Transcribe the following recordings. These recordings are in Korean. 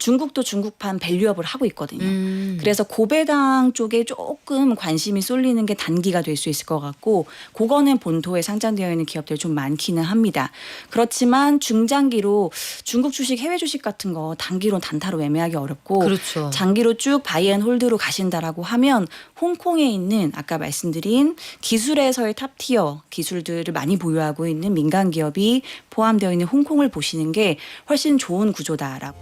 중국도 중국판 밸류업을 하고 있거든요. 그래서 고배당 쪽에 조금 관심이 쏠리는 게 단기가 될 수 있을 것 같고 그거는 본토에 상장되어 있는 기업들이 좀 많기는 합니다. 그렇지만 중장기로 중국 주식, 해외 주식 같은 거 단기로 단타로 매매하기 어렵고 그렇죠. 장기로 쭉 바이앤홀드로 가신다라고 하면 홍콩에 있는 아까 말씀드린 기술에서의 탑티어 기술들을 많이 보유하고 있는 민간 기업이 포함되어 있는 홍콩을 보시는 게 훨씬 좋은 구조다라고.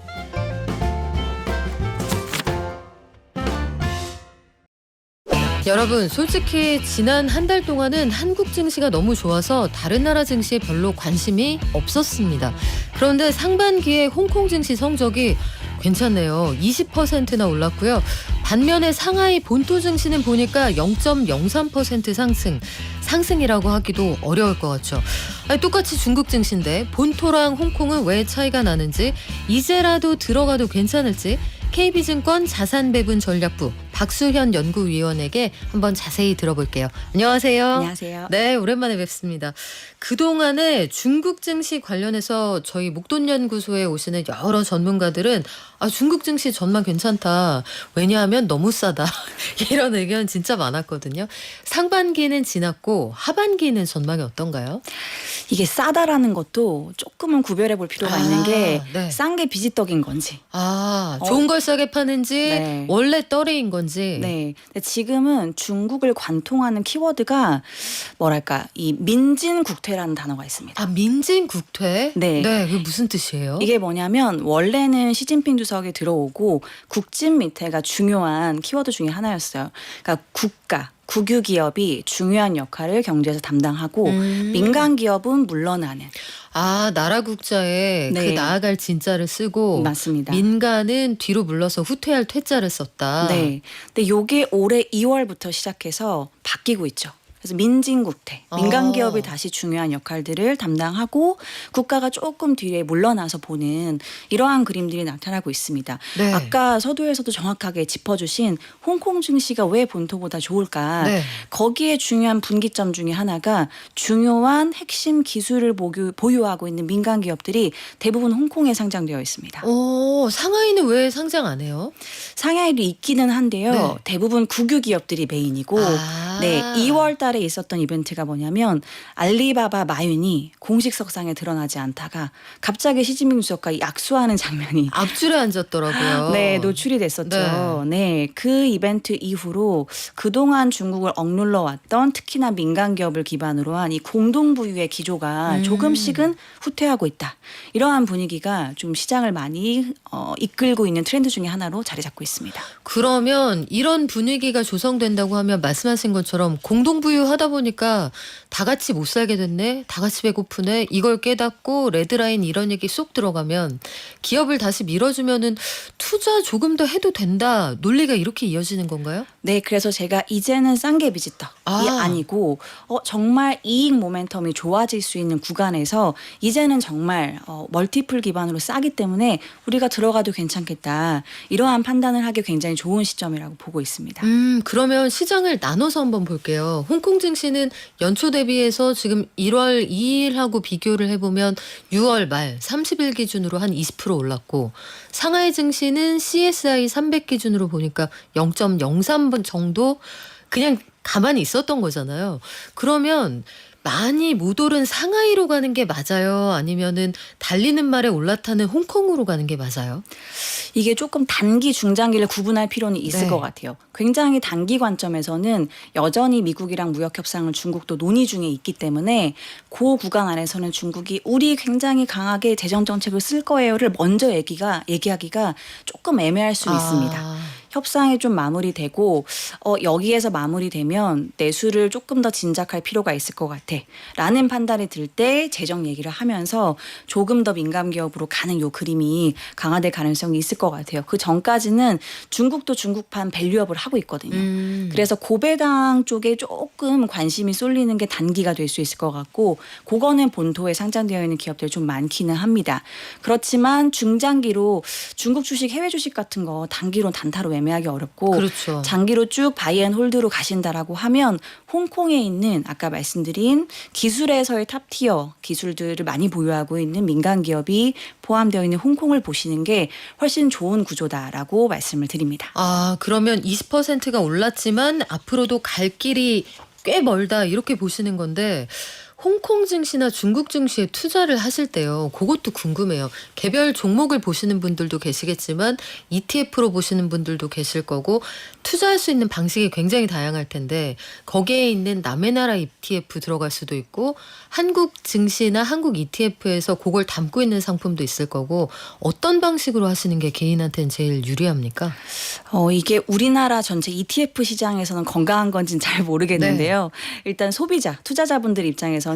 여러분, 솔직히 지난 한 달 동안은 한국 증시가 너무 좋아서 다른 나라 증시에 별로 관심이 없었습니다. 그런데 상반기에 홍콩 증시 성적이 괜찮네요. 20%나 올랐고요. 반면에 상하이 본토 증시는 보니까 0.03% 상승. 상승이라고 하기도 어려울 것 같죠. 아니, 똑같이 중국 증시인데 본토랑 홍콩은 왜 차이가 나는지, 이제라도 들어가도 괜찮을지 KB증권 자산배분전략부 박수현 연구위원에게 한번 자세히 들어볼게요. 안녕하세요. 안녕하세요. 네, 오랜만에 뵙습니다. 그동안에 중국 증시 관련해서 저희 목돈연구소에 오시는 여러 전문가들은 중국 증시 전망 괜찮다. 왜냐하면 너무 싸다. 이런 의견 진짜 많았거든요. 상반기는 지났고 하반기는 전망이 어떤가요? 이게 싸다라는 것도 조금은 구별해 볼 필요가 있는 게 네. 싼 게 비지떡인 건지. 좋은 걸 싸게 파는지 네. 원래 떨이인 건지. 네. 근데 지금은 중국을 관통하는 키워드가 뭐랄까 이 민진국퇴라는 단어가 있습니다. 민진국퇴? 네. 그게 무슨 뜻이에요? 이게 뭐냐면 원래는 시진핑 주석이 들어오고 국진미퇴가 중요한 키워드 중에 하나였어요. 그러니까 국유 기업이 중요한 역할을 경제에서 담당하고 민간 기업은 물러나는. 나라 국자에 네. 그 나아갈 진자를 쓰고 맞습니다. 민간은 뒤로 물러서 후퇴할 퇴자를 썼다. 네. 근데 요게 올해 2월부터 시작해서 바뀌고 있죠. 그래서 민진국퇴, 민간 기업이 다시 중요한 역할들을 담당하고 국가가 조금 뒤에 물러나서 보는 이러한 그림들이 나타나고 있습니다. 네. 아까 서두에서도 정확하게 짚어주신 홍콩 증시가 왜 본토보다 좋을까? 네. 거기에 중요한 분기점 중에 하나가 중요한 핵심 기술을 보유하고 있는 민간 기업들이 대부분 홍콩에 상장되어 있습니다. 상하이는 왜 상장 안 해요? 상하이도 있기는 한데요. 네. 대부분 국유 기업들이 메인이고 네, 2월 달에 있었던 이벤트가 뭐냐면 알리바바 마윤이 공식 석상에 드러나지 않다가 갑자기 시진핑 주석과 약수하는 장면이 앞줄에 앉았더라고요. 네, 노출이 됐었죠. 네, 그 이벤트 이후로 그동안 중국을 억눌러 왔던 특히나 민간 기업을 기반으로 한 이 공동부유의 기조가 조금씩은 후퇴하고 있다. 이러한 분위기가 좀 시장을 많이 이끌고 있는 트렌드 중에 하나로 자리 잡고 있습니다. 그러면 이런 분위기가 조성된다고 하면 말씀하신 것처럼 공동부유하다 보니까 다 같이 못 살게 됐네, 다 같이 배고프네, 이걸 깨닫고 레드라인 이런 얘기 쏙 들어가면 기업을 다시 밀어주면은 투자 조금 더 해도 된다, 논리가 이렇게 이어지는 건가요? 네, 그래서 제가 이제는 싼 게 비지떡이 아니고 정말 이익 모멘텀이 좋아질 수 있는 구간에서 이제는 정말 멀티플 기반으로 싸기 때문에 우리가 들어가도 괜찮겠다. 이러한 판단을 하기 굉장히 좋은 시점이라고 보고 있습니다. 그러면 시장을 나눠서 한번 볼게요. 홍콩 증시는 연초 대비해서 지금 1월 2일하고 비교를 해보면 6월 말 30일 기준으로 한 20% 올랐고, 상하이 증시는 CSI 300 기준으로 보니까 0.03번 정도 그냥 가만히 있었던 거잖아요. 그러면 많이 못 오른 상하이로 가는 게 맞아요? 아니면은 달리는 말에 올라타는 홍콩으로 가는 게 맞아요? 이게 조금 단기, 중장기를 구분할 필요는 있을 네. 것 같아요. 굉장히 단기 관점에서는 여전히 미국이랑 무역 협상을 중국도 논의 중에 있기 때문에 그 구간 안에서는 중국이 우리 굉장히 강하게 재정 정책을 쓸 거예요를 먼저 얘기하기가 조금 애매할 수 있습니다. 협상이 좀 마무리되고 여기에서 마무리되면 내수를 조금 더 진작할 필요가 있을 것 같아 라는 판단이 들 때 재정 얘기를 하면서 조금 더 민간 기업으로 가는 요 그림이 강화될 가능성이 있을 것 같아요. 그 전까지는 중국도 중국판 밸류업을 하고 있거든요. 그래서 고배당 쪽에 조금 관심이 쏠리는 게 단기가 될 수 있을 것 같고 그거는 본토에 상장되어 있는 기업들이 좀 많기는 합니다. 그렇지만 중장기로 중국 주식, 해외 주식 같은 거 단기로 단타로 매매하기 어렵고 그렇죠. 장기로 쭉 바이앤홀드로 가신다라고 하면 홍콩에 있는 아까 말씀드린 기술에서의 탑티어 기술들을 많이 보유하고 있는 민간 기업이 포함되어 있는 홍콩을 보시는 게 훨씬 좋은 구조다라고 말씀을 드립니다. 아, 그러면 20%가 올랐지만 앞으로도 갈 길이 꽤 멀다 이렇게 보시는 건데 홍콩 증시나 중국 증시에 투자를 하실 때요. 그것도 궁금해요. 개별 종목을 보시는 분들도 계시겠지만 ETF로 보시는 분들도 계실 거고 투자할 수 있는 방식이 굉장히 다양할 텐데 거기에 있는 남의 나라 ETF 들어갈 수도 있고 한국 증시나 한국 ETF에서 그걸 담고 있는 상품도 있을 거고 어떤 방식으로 하시는 게 개인한테는 제일 유리합니까? 이게 우리나라 전체 ETF 시장에서는 건강한 건지는 잘 모르겠는데요. 일단 소비자, 투자자분들 입장에서는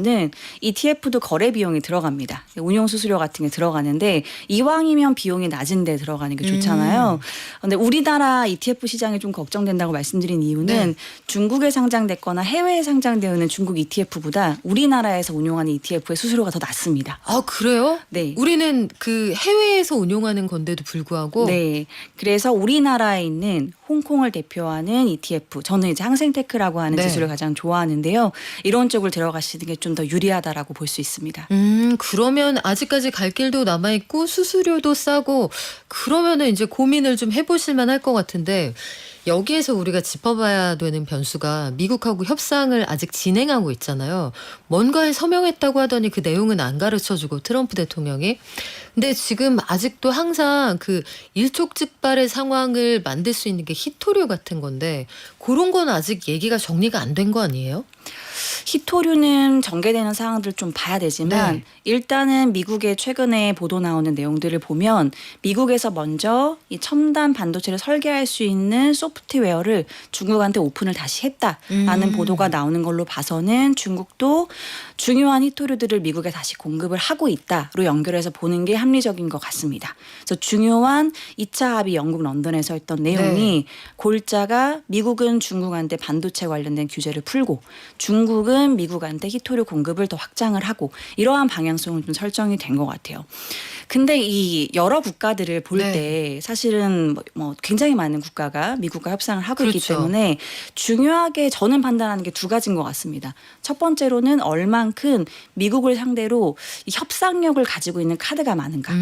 ETF도 거래 비용이 들어갑니다. 운용 수수료 같은 게 들어가는데 이왕이면 비용이 낮은 데 들어가는 게 좋잖아요. 근데 우리나라 ETF 시장이 좀 걱정된다고 말씀드린 이유는 중국에 상장됐거나 해외에 상장되어 있는 중국 ETF보다 우리나라에서 운용하는 ETF의 수수료가 더 낮습니다. 아, 그래요? 네. 우리는 그 해외에서 운용하는 건데도 불구하고 네. 그래서 우리나라에 있는 홍콩을 대표하는 ETF, 저는 이제 항생테크라고 하는 네. 지수를 가장 좋아하는데요. 이런 쪽을 들어가시는 게 좀 더 유리하다라고 볼 수 있습니다. 그러면 아직까지 갈 길도 남아있고 수수료도 싸고 그러면은 이제 고민을 좀 해보실 만할 것 같은데 여기에서 우리가 짚어봐야 되는 변수가 미국하고 협상을 아직 진행하고 있잖아요. 뭔가에 서명했다고 하더니 그 내용은 안 가르쳐주고 트럼프 대통령이. 근데 지금 아직도 항상 그 일촉즉발의 상황을 만들 수 있는 게 히토류 같은 건데 그런 건 아직 얘기가 정리가 안 된 거 아니에요? 히토류는 전개되는 사항들을 좀 봐야 되지만 네. 일단은 미국의 최근에 보도 나오는 내용들을 보면 미국에서 먼저 이 첨단 반도체를 설계할 수 있는 소프트웨어를 중국한테 오픈을 다시 했다라는 보도가 나오는 걸로 봐서는 중국도 중요한 히토류들을 미국에 다시 공급을 하고 있다로 연결해서 보는 게 합리적인 것 같습니다. 그래서 중요한 2차 합의 영국 런던에서 했던 내용이 골자가 미국은 중국한테 반도체 관련된 규제를 풀고 중국은 미국한테 히토류 공급을 더 확장을 하고 이러한 방향성은 좀 설정이 된 것 같아요. 근데 이 여러 국가들을 볼 때 사실은 뭐 굉장히 많은 국가가 미국과 협상을 하고 있기 때문에 중요하게 저는 판단하는 게 두 가지인 것 같습니다. 첫 번째로는 얼만큼 미국을 상대로 이 협상력을 가지고 있는 카드가 많은가.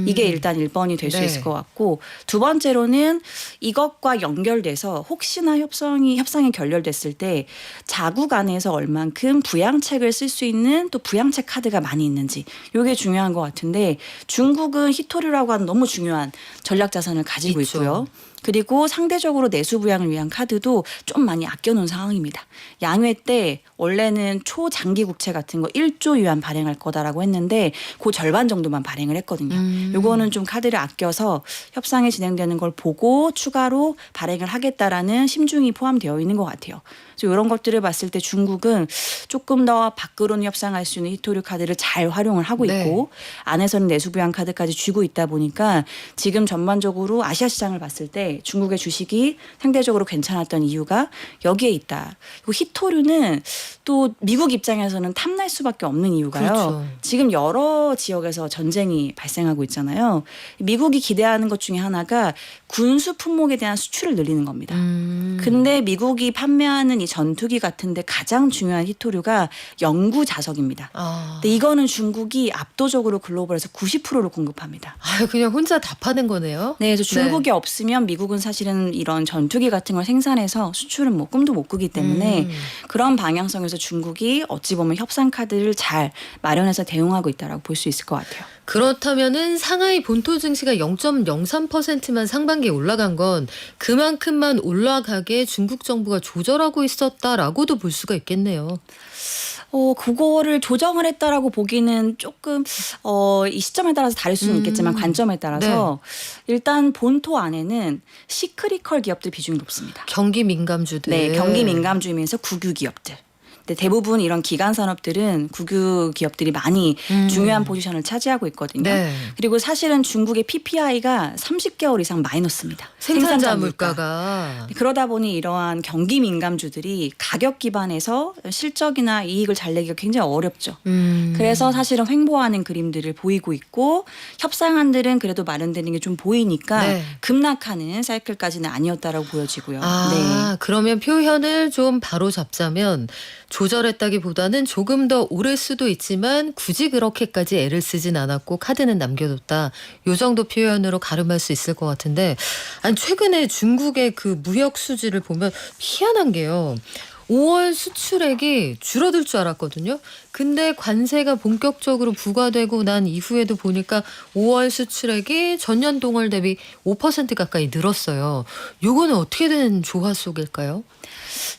이게 일단 1번이 될 수 있을 것 같고 두 번째로는 이것과 연결돼서 혹시나 협상이 결렬됐을 때 자국 안에서 얼만큼 부양책을 쓸 수 있는 또 부양책 카드가 많이 있는지 이게 중요한 것 같은데 중국은 히토류라고 하는 너무 중요한 전략 자산을 가지고 있죠. 있고요. 그리고 상대적으로 내수 부양을 위한 카드도 좀 많이 아껴놓은 상황입니다. 양회 때 원래는 초장기 국채 같은 거 1조 위안 발행할 거다라고 했는데 그 절반 정도만 발행을 했거든요. 요거는 좀 카드를 아껴서 협상이 진행되는 걸 보고 추가로 발행을 하겠다라는 심중이 포함되어 있는 것 같아요. 그래서 이런 것들을 봤을 때 중국은 조금 더 밖으로는 협상할 수 있는 히토류 카드를 잘 활용을 하고 있고 안에서는 내수 부양 카드까지 쥐고 있다 보니까 지금 전반적으로 아시아 시장을 봤을 때 중국의 주식이 상대적으로 괜찮았던 이유가 여기에 있다. 그리고 히토류는 또 미국 입장에서는 탐날 수밖에 없는 이유가요. 그렇죠. 지금 여러 지역에서 전쟁이 발생하고 있잖아요. 미국이 기대하는 것 중에 하나가 군수 품목에 대한 수출을 늘리는 겁니다. 근데 미국이 판매하는 이 전투기 같은데 가장 중요한 히토류가 영구 자석입니다. 근데 이거는 중국이 압도적으로 글로벌에서 90%를 공급합니다. 그냥 혼자 다 파는 거네요. 네, 그래서 중국이 없으면 미국은 사실은 이런 전투기 같은 걸 생산해서 수출은 뭐 꿈도 못 꾸기 때문에 그런 방향성에서 중국이 어찌 보면 협상 카드를 잘 마련해서 대응하고 있다라고 볼 수 있을 것 같아요. 그렇다면은 상하이 본토 증시가 0.03%만 상반기에 올라간 건 그만큼만 올라가게 중국 정부가 조절하고 있었다라고도 볼 수가 있겠네요. 그거를 조정을 했다라고 보기는 조금 이 시점에 따라서 다를 수는 있겠지만 관점에 따라서 일단 본토 안에는 시크리컬 기업들 비중이 높습니다. 경기 민감주들. 네, 경기 민감주이면서 국유 기업들. 근데 대부분 이런 기간 산업들은 국유 기업들이 많이 중요한 포지션을 차지하고 있거든요. 네. 그리고 사실은 중국의 PPI가 30개월 이상 마이너스입니다. 생산자 물가가. 그러다 보니 이러한 경기 민감주들이 가격 기반에서 실적이나 이익을 잘 내기가 굉장히 어렵죠. 그래서 사실은 횡보하는 그림들을 보이고 있고 협상안들은 그래도 마련되는 게 좀 보이니까 네. 급락하는 사이클까지는 아니었다라고 보여지고요. 아, 그러면 표현을 좀 바로 잡자면 조절했다기보다는 조금 더 오를 수도 있지만 굳이 그렇게까지 애를 쓰진 않았고 카드는 남겨뒀다. 요 정도 표현으로 가름할 수 있을 것 같은데, 아니 최근에 중국의 그 무역 수지를 보면 희한한 게요. 5월 수출액이 줄어들 줄 알았거든요. 근데 관세가 본격적으로 부과되고 난 이후에도 보니까 5월 수출액이 전년 동월 대비 5% 가까이 늘었어요. 요거는 어떻게 된 조화 속일까요?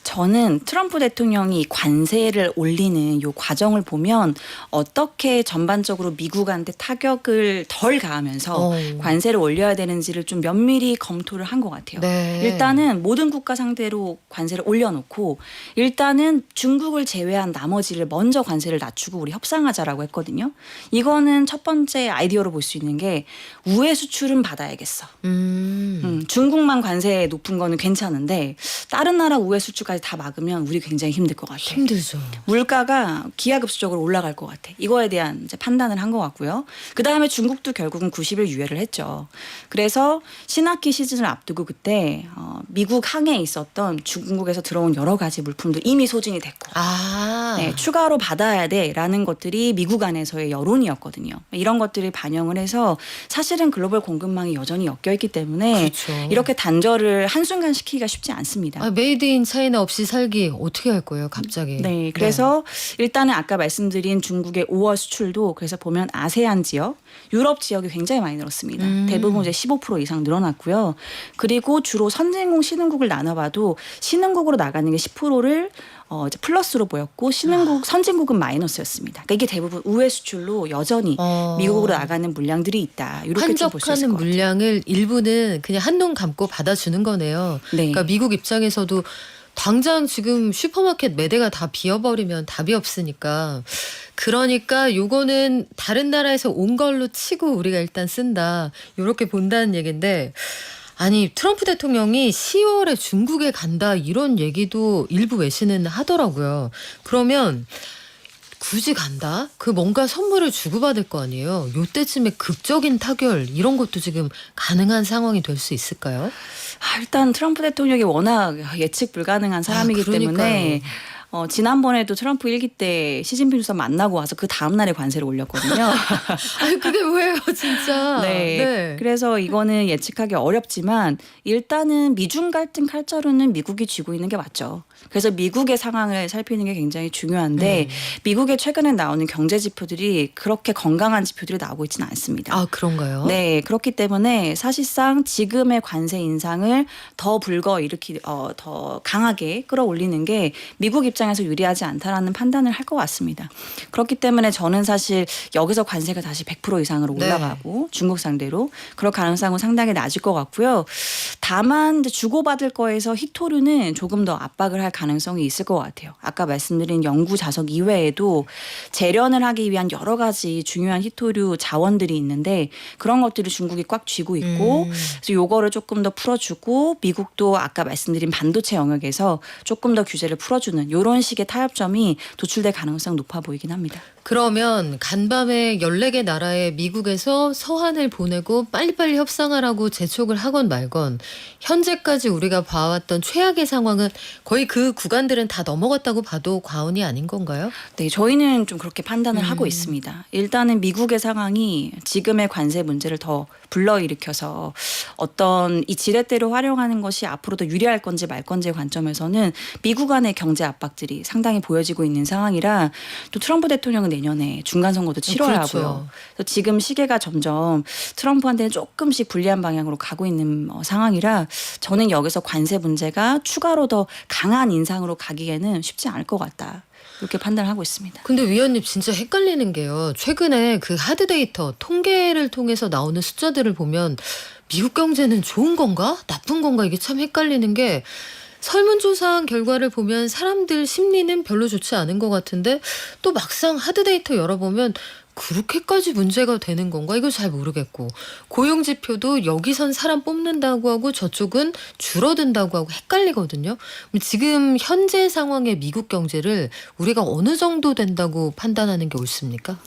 저는 트럼프 대통령이 관세를 올리는 요 과정을 보면 어떻게 전반적으로 미국한테 타격을 덜 가하면서 관세를 올려야 되는지를 좀 면밀히 검토를 한 것 같아요. 네. 일단은 모든 국가 상대로 관세를 올려놓고 일단은 중국을 제외한 나머지를 먼저 관세를 낮추고 우리 협상하자라고 했거든요. 이거는 첫 번째 아이디어로 볼 수 있는 게 우회 수출은 받아야겠어. 중국만 관세 높은 거는 괜찮은데 다른 나라 우회 수출까지 다 막으면 우리 굉장히 힘들 것 같아. 힘들죠. 물가가 기하급수적으로 올라갈 것 같아. 이거에 대한 이제 판단을 한 것 같고요. 그다음에 중국도 결국은 90일 유예를 했죠. 그래서 신학기 시즌을 앞두고 그때 미국 항해에 있었던 중국에서 들어온 여러 가지 물품들 이미 소진이 됐고 네, 추가로 받아야 돼라는 것들이 미국 안에서의 여론이었거든요. 이런 것들을 반영을 해서 사실은 글로벌 공급망이 여전히 엮여있기 때문에 그렇죠. 이렇게 단절을 한순간 시키기가 쉽지 않습니다. 메이드 인 차이나 없이 살기 어떻게 할 거예요, 갑자기? 네, 그래서 일단은 아까 말씀드린 중국의 5월 수출도 그래서 보면 아세안 지역, 유럽 지역이 굉장히 많이 늘었습니다. 대부분 이제 15% 이상 늘어났고요. 그리고 주로 선진국, 신흥국을 나눠봐도 신흥국으로 나가는 게 10%를 이제 플러스로 보였고 선진국은 마이너스였습니다. 그러니까 이게 대부분 우회 수출로 여전히 미국으로 나가는 물량들이 있다. 이렇게 좀 볼 수 있을 한적하는 것 같아요. 물량을 일부는 그냥 한눈 감고 받아주는 거네요. 네. 그러니까 미국 입장에서도 당장 지금 슈퍼마켓 매대가 다 비어버리면 답이 없으니까 그러니까 요거는 다른 나라에서 온 걸로 치고 우리가 일단 쓴다. 요렇게 본다는 얘기인데 아니 트럼프 대통령이 10월에 중국에 간다 이런 얘기도 일부 외신은 하더라고요. 그러면 굳이 간다? 그 뭔가 선물을 주고받을 거 아니에요. 요때쯤에 극적인 타결 이런 것도 지금 가능한 상황이 될 수 있을까요? 일단 트럼프 대통령이 워낙 예측 불가능한 사람이기 때문에 지난번에도 트럼프 1기 때 시진핑 주석 만나고 와서 그 다음날에 관세를 올렸거든요. 아니 그게 왜요 진짜. 네. 그래서 이거는 예측하기 어렵지만 일단은 미중 갈등 칼자루는 미국이 쥐고 있는 게 맞죠. 그래서 미국의 상황을 살피는 게 굉장히 중요한데 미국의 최근에 나오는 경제 지표들이 그렇게 건강한 지표들이 나오고 있지는 않습니다. 아 그런가요? 네, 그렇기 때문에 사실상 지금의 관세 인상을 더 더 강하게 끌어올리는 게 미국 입장에서 유리하지 않다라는 판단을 할 것 같습니다. 그렇기 때문에 저는 사실 여기서 관세가 다시 100% 이상으로 올라가고 중국 상대로 그럴 가능성은 상당히 낮을 것 같고요. 다만 이제 주고받을 거에서 희토류는 조금 더 압박을 할 가능성이 있을 것 같아요. 아까 말씀드린 연구 자석 이외에도 재련을 하기 위한 여러 가지 중요한 희토류 자원들이 있는데 그런 것들을 중국이 꽉 쥐고 있고 그래서 요거를 조금 더 풀어주고 미국도 아까 말씀드린 반도체 영역에서 조금 더 규제를 풀어주는 이런 식의 타협점이 도출될 가능성 높아 보이긴 합니다. 그러면 간밤에 14개 나라에 미국에서 서한을 보내고 빨리빨리 협상하라고 재촉을 하건 말건 현재까지 우리가 봐왔던 최악의 상황은 거의 그 구간들은 다 넘어갔다고 봐도 과언이 아닌 건가요? 네, 저희는 좀 그렇게 판단을 하고 있습니다. 일단은 미국의 상황이 지금의 관세 문제를 더 불러일으켜서 어떤 이 지렛대로 활용하는 것이 앞으로 더 유리할 건지 말 건지의 관점에서는 미국 안의 경제 압박들이 상당히 보여지고 있는 상황이라 또 트럼프 대통령은 내년에 중간선거도 치러야 그렇죠. 하고요. 그래서 지금 시계가 점점 트럼프한테는 조금씩 불리한 방향으로 가고 있는 상황이라 저는 여기서 관세 문제가 추가로 더 강한 인상으로 가기에는 쉽지 않을 것 같다. 이렇게 판단을 하고 있습니다. 근데 위원님 진짜 헷갈리는 게요. 최근에 그 하드 데이터 통계를 통해서 나오는 숫자들을 보면 미국 경제는 좋은 건가 나쁜 건가 이게 참 헷갈리는 게 설문조사한 결과를 보면 사람들 심리는 별로 좋지 않은 것 같은데 또 막상 하드데이터 열어보면 그렇게까지 문제가 되는 건가? 이거 잘 모르겠고 고용지표도 여기선 사람 뽑는다고 하고 저쪽은 줄어든다고 하고 헷갈리거든요. 지금 현재 상황의 미국 경제를 우리가 어느 정도 된다고 판단하는 게 옳습니까?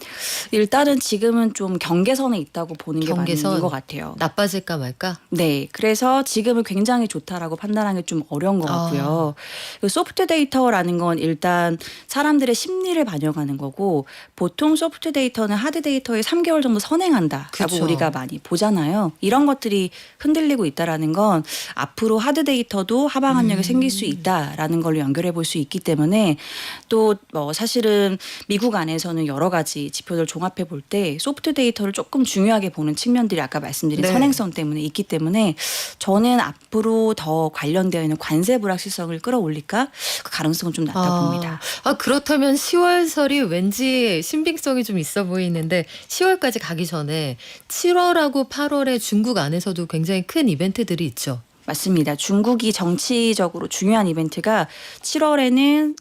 일단은 지금은 좀 경계선에 있다고 보는 게 경계선? 맞는 것 같아요. 나빠질까 말까? 네, 그래서 지금은 굉장히 좋다라고 판단하기 좀 어려운 것 같고요. 소프트 데이터라는 건 일단 사람들의 심리를 반영하는 거고 보통 소프트 데이터는 하드 데이터에 3개월 정도 선행한다라고 그쵸. 우리가 많이 보잖아요. 이런 것들이 흔들리고 있다라는 건 앞으로 하드 데이터도 하방 압력이 생길 수 있다라는 걸로 연결해 볼 수 있기 때문에 또 사실은 미국 안에서는 여러 가지 지표들 종합해 볼 때 소프트 데이터를 조금 중요하게 보는 측면들이 아까 말씀드린 네. 선행성 때문에 있기 때문에 저는 앞으로 더 관련되어 있는 관세 불확실성을 끌어올릴까 그 가능성은 좀 낮다 봅니다. 그렇다면 10월설이 왠지 신빙성이 좀 있어 보이는데 10월까지 가기 전에 7월하고 8월에 중국 안에서도 굉장히 큰 이벤트들이 있죠. 맞습니다. 중국이 정치적으로 중요한 이벤트가 7월에는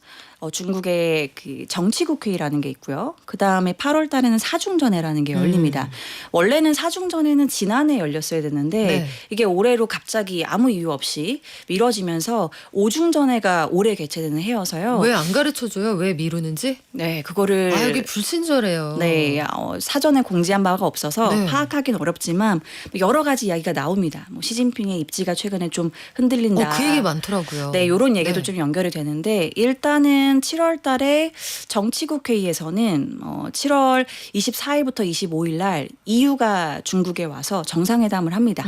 중국의 그 정치국회의라는 게 있고요. 그 다음에 8월 달에는 사중전회라는 게 열립니다. 원래는 사중전회는 지난해 열렸어야 됐는데 네. 이게 올해로 갑자기 아무 이유 없이 미뤄지면서 오중전회가 올해 개최되는 해여서요. 왜 안 가르쳐줘요? 왜 미루는지? 네, 그거를 여기 불친절해요. 네, 사전에 공지한 바가 없어서 네. 파악하기는 어렵지만 여러 가지 이야기가 나옵니다. 뭐 시진핑의 입지가 최근에 좀 흔들린다. 그 얘기 많더라고요. 네, 이런 얘기도 네. 좀 연결이 되는데 일단은 7월 달에 정치국회의에서는 7월 24일부터 25일 날 EU가 중국에 와서 정상회담을 합니다.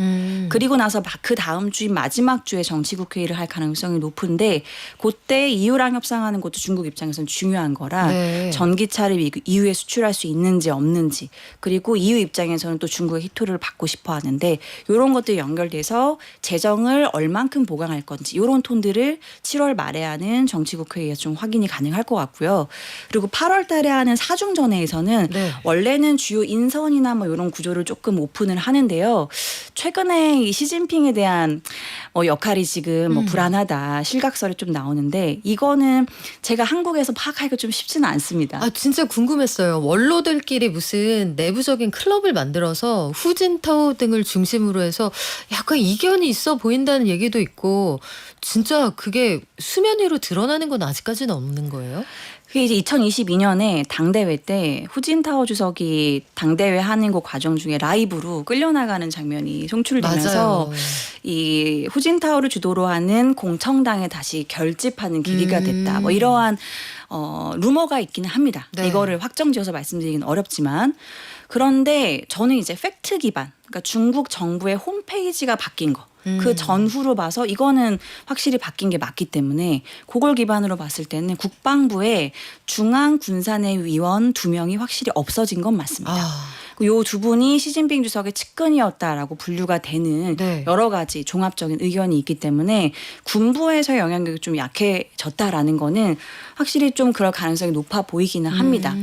그리고 나서 그 다음 주인 마지막 주에 정치국회의를 할 가능성이 높은데 그때 EU랑 협상하는 것도 중국 입장에서는 중요한 거라 네. 전기차를 EU에 수출할 수 있는지 없는지 그리고 EU 입장에서는 또 중국의 희토를 받고 싶어 하는데 이런 것들이 연결돼서 재정을 얼만큼 보강할 건지 이런 톤들을 7월 말에 하는 정치국회의에서 좀 확인이 가능할 것 같고요. 그리고 8월 달에 하는 사중전회에서는 네. 원래는 주요 인선이나 뭐 이런 구조를 조금 오픈을 하는데요. 최근에 이 시진핑에 대한 역할이 지금 불안하다 실각설이 좀 나오는데 이거는 제가 한국에서 파악하기가 좀 쉽지는 않습니다. 진짜 궁금했어요. 원로들끼리 무슨 내부적인 클럽을 만들어서 후진타오 등을 중심으로 해서 약간 이견이 있어 보인다는 얘기도 있고 진짜 그게 수면 위로 드러나는 건 아직까지는 없는 거예요? 그게 이제 2022년에 당대회 때 후진타오 주석이 당대회 하는 그 과정 중에 라이브로 끌려나가는 장면이 송출되면서 맞아요. 이 후진타오를 주도로 하는 공청당에 다시 결집하는 계기가 됐다. 뭐 이러한 루머가 있기는 합니다. 네. 이거를 확정지어서 말씀드리기는 어렵지만 그런데 저는 이제 팩트 기반, 그러니까 중국 정부의 홈페이지가 바뀐 거. 그 전후로 봐서 이거는 확실히 바뀐 게 맞기 때문에 그걸 기반으로 봤을 때는 국방부에 중앙군사내 위원 2명이 확실히 없어진 건 맞습니다. 요 두 분이 시진핑 주석의 측근이었다라고 분류가 되는 네. 여러 가지 종합적인 의견이 있기 때문에 군부에서 영향력이 좀 약해졌다라는 거는 확실히 좀 그럴 가능성이 높아 보이기는 합니다.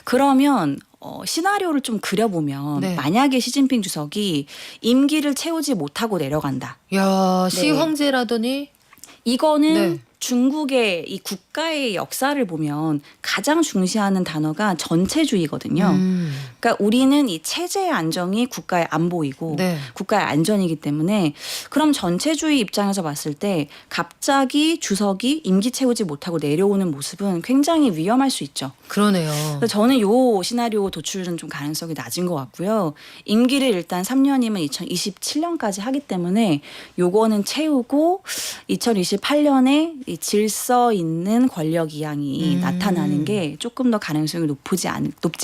그러면 시나리오를 좀 그려보면 네. 만약에 시진핑 주석이 임기를 채우지 못하고 내려간다. 야, 네. 시황제라더니 이거는 네. 중국의 이 국가의 역사를 보면 가장 중시하는 단어가 전체주의거든요. 그러니까 우리는 이 체제의 안정이 국가의 안보이고 네. 국가의 안전이기 때문에 그럼 전체주의 입장에서 봤을 때 갑자기 주석이 임기 채우지 못하고 내려오는 모습은 굉장히 위험할 수 있죠. 그러네요. 그래서 저는 요 시나리오 도출은 좀 가능성이 낮은 것 같고요. 임기를 일단 3년이면 2027년까지 하기 때문에 요거는 채우고 2028년에 이 질서 있는 권력 이양이 나타나는 게 조금 더 가능성이 높지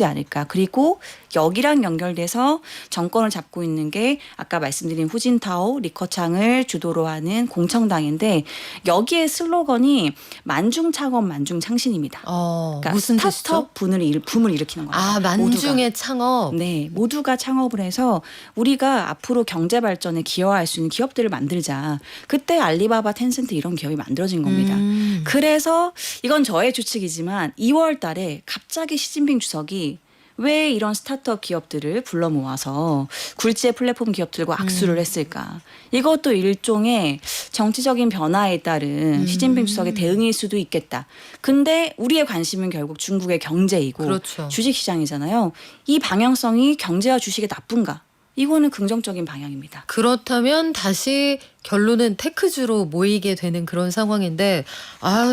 않을까. 그리고 여기랑 연결돼서 정권을 잡고 있는 게 아까 말씀드린 후진타오, 리커창을 주도로 하는 공청당인데 여기에 슬로건이 만중창업 만중창신입니다. 그러니까 무슨 뜻이죠? 스타트업 붐을 일으키는 겁니다. 만중의 창업. 네, 모두가 창업을 해서 우리가 앞으로 경제 발전에 기여할 수 있는 기업들을 만들자. 그때 알리바바, 텐센트 이런 기업이 만들어진 겁니다. 그래서 이건 저의 추측이지만 2월 달에 갑자기 시진핑 주석이 왜 이런 스타트업 기업들을 불러 모아서 굴지의 플랫폼 기업들과 악수를 했을까? 이것도 일종의 정치적인 변화에 따른 시진핑 주석의 대응일 수도 있겠다. 근데 우리의 관심은 결국 중국의 경제이고 그렇죠. 주식시장이잖아요. 이 방향성이 경제와 주식에 나쁜가? 이거는 긍정적인 방향입니다. 그렇다면 다시 결론은 테크주로 모이게 되는 그런 상황인데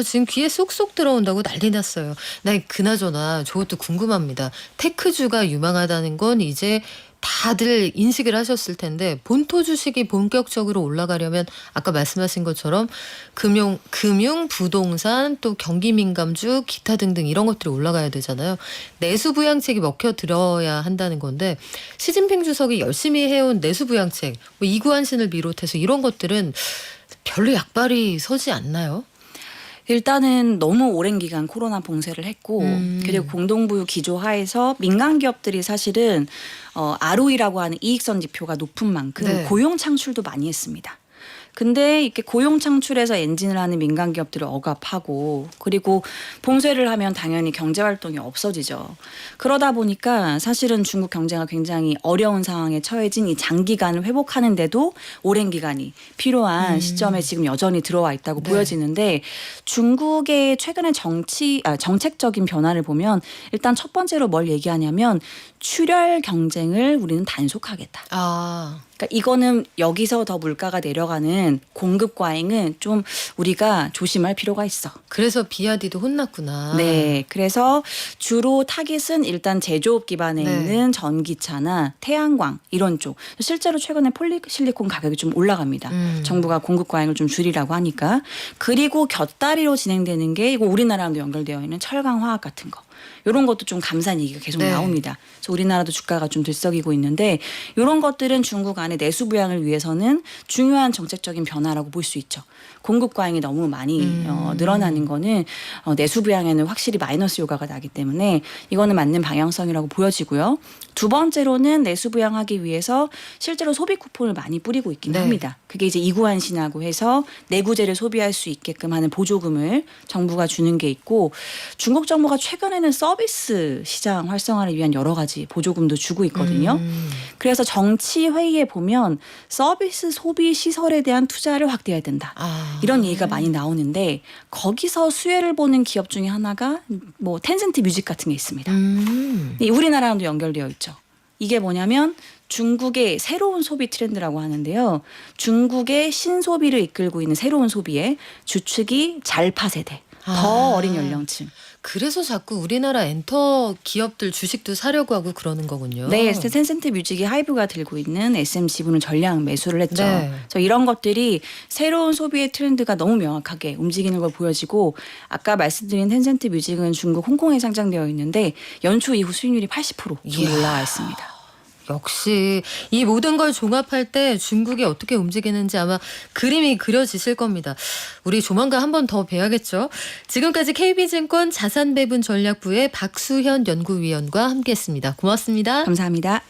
지금 귀에 쏙쏙 들어온다고 난리 났어요. 나 그나저나 저것도 궁금합니다. 테크주가 유망하다는 건 이제 다들 인식을 하셨을 텐데 본토 주식이 본격적으로 올라가려면 아까 말씀하신 것처럼 금융, 부동산 또 경기 민감주 기타 등등 이런 것들이 올라가야 되잖아요. 내수 부양책이 먹혀 들어야 한다는 건데 시진핑 주석이 열심히 해온 내수 부양책 뭐 이구한신을 비롯해서 이런 것들은 별로 약발이 서지 않나요? 일단은 너무 오랜 기간 코로나 봉쇄를 했고 그리고 공동부유 기조 하에서 민간 기업들이 사실은 ROE라고 하는 이익선 지표가 높은 만큼 네. 고용 창출도 많이 했습니다. 근데 이렇게 고용 창출에서 엔진을 하는 민간 기업들을 억압하고 그리고 봉쇄를 하면 당연히 경제 활동이 없어지죠. 그러다 보니까 사실은 중국 경제가 굉장히 어려운 상황에 처해진 이 장기간을 회복하는데도 오랜 기간이 필요한 시점에 지금 여전히 들어와 있다고 네. 보여지는데 중국의 최근의 정책적인 변화를 보면 일단 첫 번째로 뭘 얘기하냐면 출혈 경쟁을 우리는 단속하겠다. 그러니까 이거는 여기서 더 물가가 내려가는 공급 과잉은 좀 우리가 조심할 필요가 있어. 그래서 비아디도 혼났구나. 네. 그래서 주로 타깃은 일단 제조업 기반에 네. 있는 전기차나 태양광 이런 쪽. 실제로 최근에 폴리실리콘 가격이 좀 올라갑니다. 정부가 공급 과잉을 좀 줄이라고 하니까. 그리고 곁다리로 진행되는 게 이거 우리나라랑도 연결되어 있는 철강 화학 같은 거. 이런 것도 좀 감사한 얘기가 계속 네. 나옵니다. 그래서 우리나라도 주가가 좀 들썩이고 있는데 이런 것들은 중국 안의 내수 부양을 위해서는 중요한 정책적인 변화라고 볼 수 있죠. 공급 과잉이 너무 많이 늘어나는 거는 내수 부양에는 확실히 마이너스 효과가 나기 때문에 이거는 맞는 방향성이라고 보여지고요. 두 번째로는 내수 부양하기 위해서 실제로 소비 쿠폰을 많이 뿌리고 있긴 네. 합니다. 그게 이제 이구한신하고 해서 내구재를 소비할 수 있게끔 하는 보조금을 정부가 주는 게 있고 중국 정부가 최근에는 서비스 시장 활성화를 위한 여러 가지 보조금도 주고 있거든요. 그래서 정치 회의에 보면 서비스 소비 시설에 대한 투자를 확대해야 된다. 이런 얘기가 많이 나오는데 거기서 수혜를 보는 기업 중에 하나가 뭐 텐센트 뮤직 같은 게 있습니다. 우리나라랑도 연결되어 있죠. 이게 뭐냐면 중국의 새로운 소비 트렌드라고 하는데요. 중국의 신소비를 이끌고 있는 새로운 소비의 주축이 잘파 세대, 더 어린 연령층. 그래서 자꾸 우리나라 엔터 기업들 주식도 사려고 하고 그러는 거군요. 네, 텐센트 뮤직이 하이브가 들고 있는 SM 지분을 전량 매수를 했죠. 네. 그래서 이런 것들이 새로운 소비의 트렌드가 너무 명확하게 움직이는 걸 보여지고 아까 말씀드린 텐센트 뮤직은 중국 홍콩에 상장되어 있는데 연초 이후 수익률이 80% 이야. 올라와 있습니다. 역시 이 모든 걸 종합할 때 중국이 어떻게 움직이는지 아마 그림이 그려지실 겁니다. 우리 조만간 한 번 더 뵈야겠죠. 지금까지 KB증권 자산배분 전략부의 박수현 연구위원과 함께했습니다. 고맙습니다. 감사합니다.